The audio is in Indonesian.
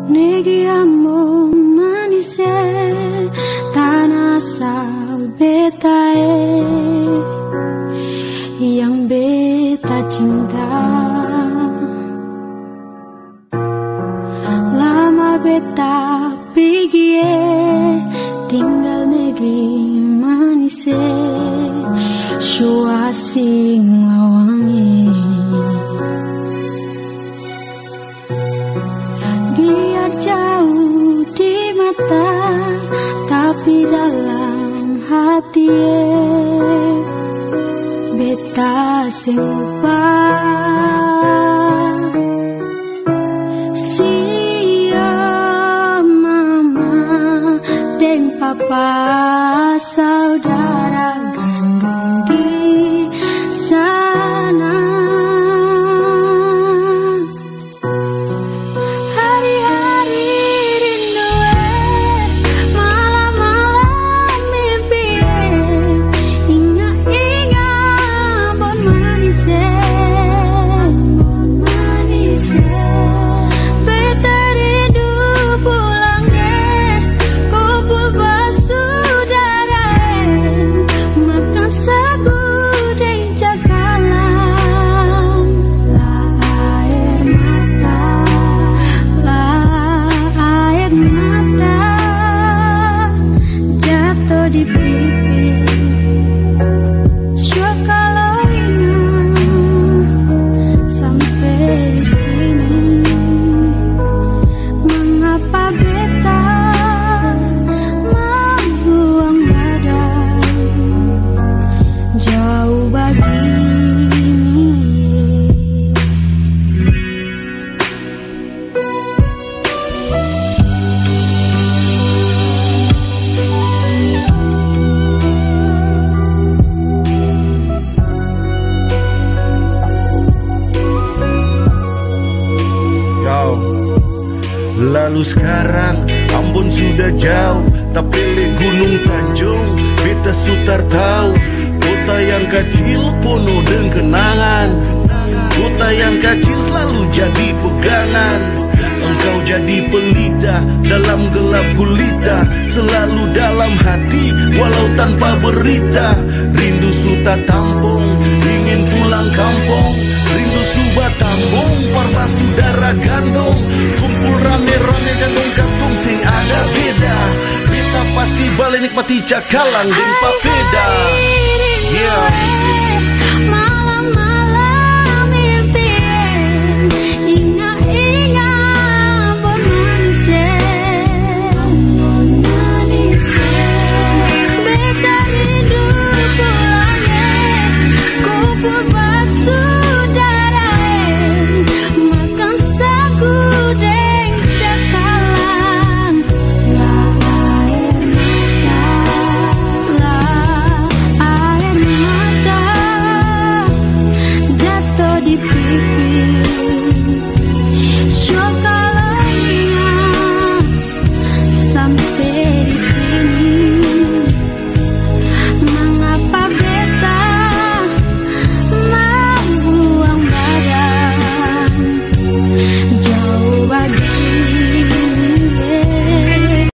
Negeri ambon manis tanah asal beta yang beta cinta. Lama beta pergi tinggal negeri manis show asing lawangi. Biar jauh di mata tapi dalam hati beta selupa. Papa saudara gandum di sana. Hari-hari rindu malam-malam mimpi ingat-ingat bon manis beta rindu pulang di pipi. Syok kalau ingat sampai di sini, mengapa beta membuang badan jauh begini. Lalu sekarang Ambon sudah jauh, tak pilih Gunung Tanjung, beta sutar tahu. Kota yang kecil penuh dengan kenangan, kota yang kecil selalu jadi pegangan. Engkau jadi pelita dalam gelap gulita, selalu dalam hati walau tanpa berita. Rindu suta tampung, ingin pulang kampung. Rindu suba tambung, parba saudara gandong. Kumpul rame-rame gandong katung sing ada beda. Beta pasti balik nikmati cakalang dan papeda. Yeah.